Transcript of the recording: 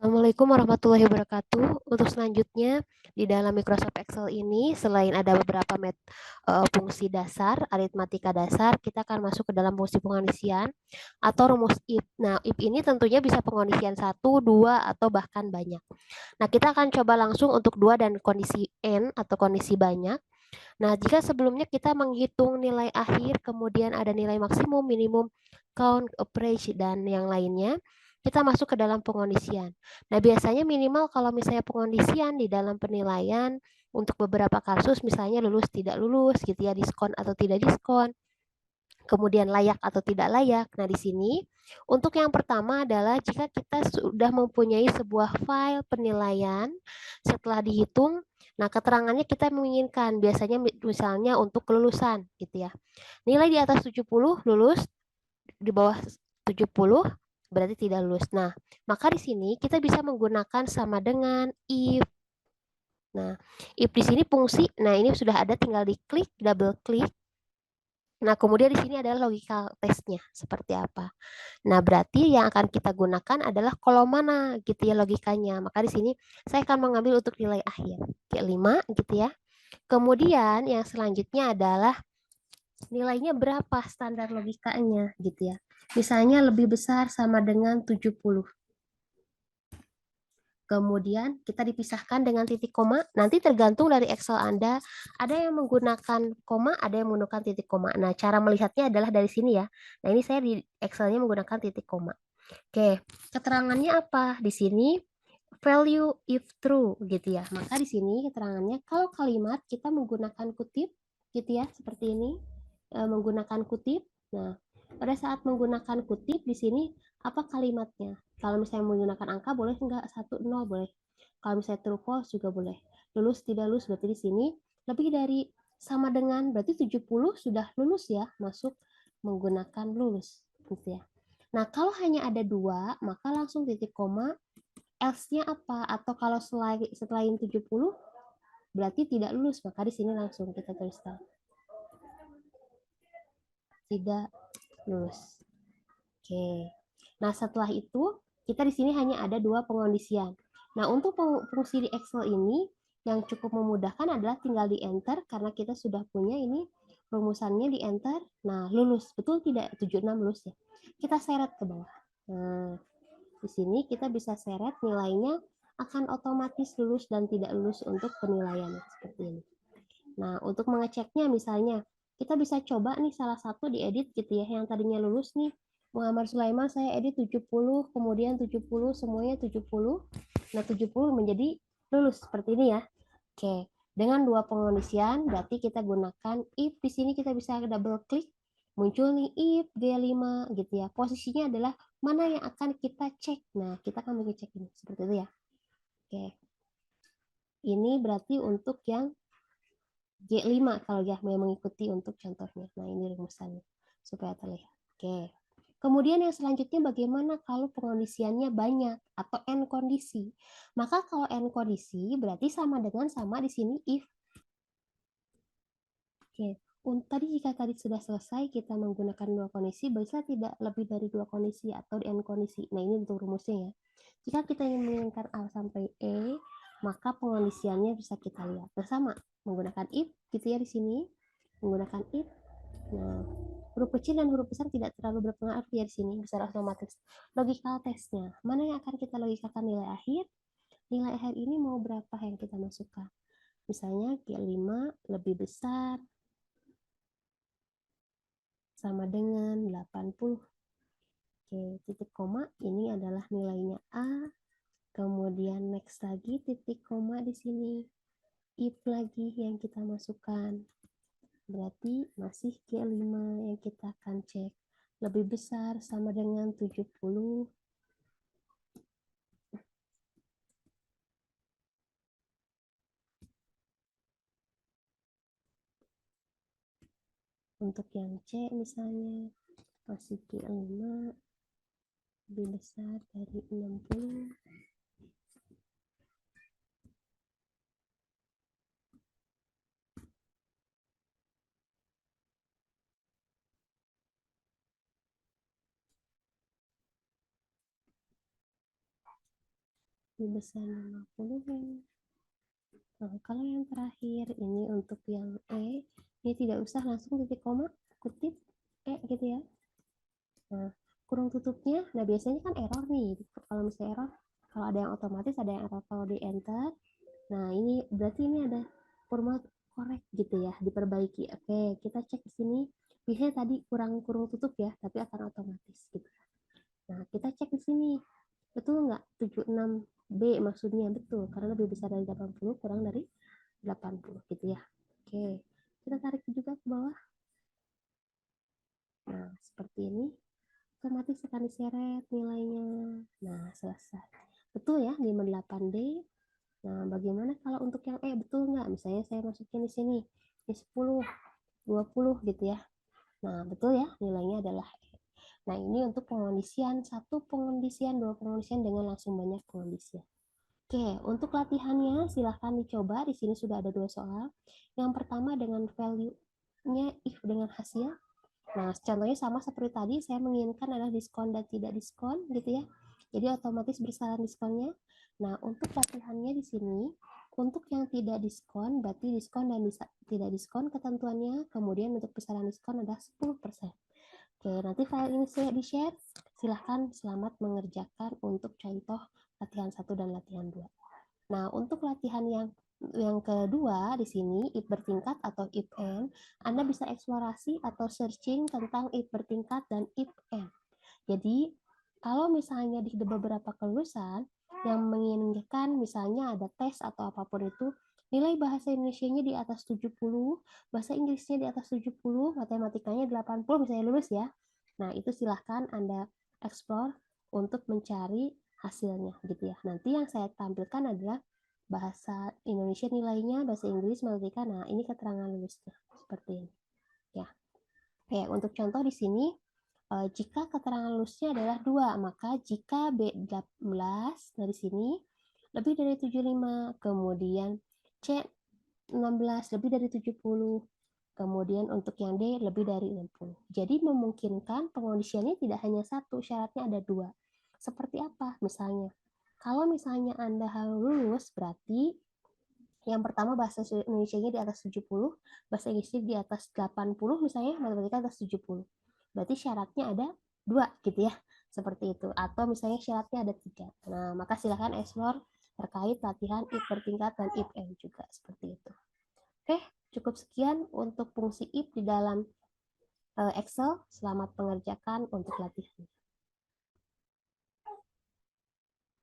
Assalamualaikum warahmatullahi wabarakatuh. Untuk selanjutnya, di dalam Microsoft Excel ini, selain ada beberapa fungsi dasar, aritmatika dasar, kita akan masuk ke dalam fungsi pengondisian atau rumus if. Nah, if ini tentunya bisa pengondisian satu, dua, atau bahkan banyak. Nah, kita akan coba langsung untuk dua dan kondisi n atau kondisi banyak. Nah, jika sebelumnya kita menghitung nilai akhir, kemudian ada nilai maksimum, minimum, count, average, dan yang lainnya, kita masuk ke dalam pengondisian. Nah, biasanya minimal kalau misalnya pengondisian di dalam penilaian untuk beberapa kasus, misalnya lulus tidak lulus, gitu ya, diskon atau tidak diskon, kemudian layak atau tidak layak. Nah, di sini untuk yang pertama adalah jika kita sudah mempunyai sebuah file penilaian setelah dihitung, nah keterangannya kita menginginkan biasanya misalnya untuk kelulusan gitu ya. Nilai di atas 70 lulus, di bawah 70 berarti tidak lulus. Nah, maka di sini kita bisa menggunakan sama dengan if. Nah, if di sini fungsi, nah ini sudah ada tinggal diklik, double klik. Nah, kemudian di sini adalah logical testnya seperti apa. Nah, berarti yang akan kita gunakan adalah kolom mana gitu ya logikanya. Maka di sini saya akan mengambil untuk nilai akhir. Kayak 5 gitu ya. Kemudian yang selanjutnya adalah nilainya berapa standar logikanya gitu ya. Misalnya lebih besar sama dengan 70. Kemudian kita dipisahkan dengan titik koma. Nanti tergantung dari Excel Anda. Ada yang menggunakan koma, ada yang menggunakan titik koma. Nah, cara melihatnya adalah dari sini ya. Nah, ini saya di Excelnya menggunakan titik koma. Oke, keterangannya apa? Di sini value if true gitu ya. Maka di sini keterangannya kalau kalimat kita menggunakan kutip gitu ya, seperti ini. Menggunakan kutip. Nah, pada saat menggunakan kutip di sini apa kalimatnya? Kalau misalnya menggunakan angka boleh enggak? 1 0 boleh. Kalau misalnya true false juga boleh. Lulus tidak lulus berarti di sini lebih dari sama dengan berarti 70 sudah lulus ya, masuk menggunakan lulus gitu ya. Nah, kalau hanya ada dua, maka langsung titik koma, else-nya apa? Atau kalau selain 70, berarti tidak lulus, maka di sini langsung kita tuliskan tidak lulus. Oke. Nah, setelah itu, kita di sini hanya ada dua pengondisian. Nah, untuk fungsi di Excel ini, yang cukup memudahkan adalah tinggal di enter, karena kita sudah punya ini rumusannya di enter. Nah, lulus. Betul tidak? 76 lulus ya. Kita seret ke bawah. Nah, di sini kita bisa seret nilainya akan otomatis lulus dan tidak lulus untuk penilaian seperti ini. Nah, untuk mengeceknya misalnya kita bisa coba nih salah satu diedit gitu ya. Yang tadinya lulus nih Muhammad Sulaiman saya edit 70, kemudian 70 semuanya 70. Nah, 70 menjadi lulus seperti ini ya. Oke, dengan dua pengondisian berarti kita gunakan if. Di sini kita bisa double klik, muncul nih if G5 gitu ya. Posisinya adalah mana yang akan kita cek. Nah, kita akan mengecek ini seperti itu ya. Oke. Ini berarti untuk yang G5 kalau ya mau mengikuti untuk contohnya. Nah, ini rumusannya supaya terlihat. Oke. Kemudian yang selanjutnya bagaimana kalau pengondisiannya banyak atau n kondisi? Maka kalau n kondisi berarti sama dengan sama di sini if. Oke. Tadi jika tadi sudah selesai kita menggunakan dua kondisi, bisa tidak lebih dari dua kondisi atau n kondisi. Nah, ini untuk rumusnya ya. Jika kita ingin menginginkan A sampai E, maka pengondisiannya bisa kita lihat bersama menggunakan if gitu ya di sini, menggunakan if. Nah, huruf kecil dan huruf besar tidak terlalu berpengaruh ya di sini, besar otomatis. Logical testnya, mana yang akan kita logikakan nilai akhir? Nilai akhir ini mau berapa yang kita masukkan? Misalnya G5 lebih besar sama dengan 80. Oke, titik koma ini adalah nilainya A. Kemudian next lagi titik koma di sini. If lagi yang kita masukkan. Berarti masih G5 yang kita akan cek. Lebih besar sama dengan 70. Untuk yang C misalnya masih G5 lebih besar dari 60. lebih besar 50 ya. Nah, kalau yang terakhir ini untuk yang E, ini tidak usah langsung titik koma, kutip E gitu ya. Nah, kurung tutupnya, nah biasanya kan error nih. Kalau misalnya error, kalau ada yang otomatis, ada yang error kalau di enter. Nah, ini berarti ini ada format korek gitu ya, diperbaiki. Oke, kita cek di sini. Biasanya tadi kurang kurung tutup ya, tapi akan otomatis gitu. Nah, kita cek di sini. Betul nggak? 76B maksudnya betul, karena lebih besar dari 80 kurang dari 80 gitu ya. Oke, kita tarik juga ke bawah. Nah, seperti ini. Otomatis akan diseret nilainya. Nah, selesai. Betul ya, 58D. Nah, bagaimana kalau untuk yang E? Betul nggak? Misalnya saya masukin di sini. Ini 10, 20 gitu ya. Nah, betul ya, nilainya adalah E. Nah, ini untuk pengondisian. Satu pengondisian, dua pengondisian dengan langsung banyak pengondisian. Oke, untuk latihannya silahkan dicoba. Di sini sudah ada 2 soal. Yang pertama dengan value-nya if dengan hasil. Nah, contohnya sama seperti tadi, saya menginginkan adalah diskon dan tidak diskon, gitu ya. Jadi otomatis bersaran diskonnya. Nah, untuk latihannya di sini, untuk yang tidak diskon, berarti diskon dan tidak diskon ketentuannya, kemudian untuk besaran diskon adalah 10%. Oke, nanti file ini saya di-share. Silahkan selamat mengerjakan untuk contoh latihan 1 dan latihan 2. Nah, untuk latihan yang kedua di sini if bertingkat atau if and, Anda bisa eksplorasi atau searching tentang if bertingkat dan if and. Jadi, kalau misalnya di beberapa kelulusan yang menginginkan misalnya ada tes atau apapun itu, nilai bahasa Indonesianya di atas 70, bahasa Inggrisnya di atas 70, matematikanya 80 misalnya lulus ya. Nah, itu silahkan Anda explore untuk mencari hasilnya gitu ya. Nanti yang saya tampilkan adalah bahasa Indonesia nilainya, bahasa Inggris matematika. Nah, ini keterangan lulusnya seperti ini. Ya. Oke, untuk contoh di sini jika keterangan lulusnya adalah 2, maka jika B18 dari sini lebih dari 75, kemudian C16 lebih dari 70, kemudian untuk yang D lebih dari 60. Jadi memungkinkan pengondisiannya tidak hanya satu, syaratnya ada 2. Seperti apa? Misalnya, kalau misalnya Anda harus lulus, berarti yang pertama bahasa Indonesia-nya di atas 70, bahasa Inggrisnya di atas 80 misalnya, matematika atas 70. Berarti syaratnya ada 2 gitu ya. Seperti itu. Atau misalnya syaratnya ada 3. Nah, maka silakan explore terkait latihan if bertingkat dan if and juga seperti itu. Oke, cukup sekian untuk fungsi if di dalam Excel. Selamat mengerjakan untuk latihan.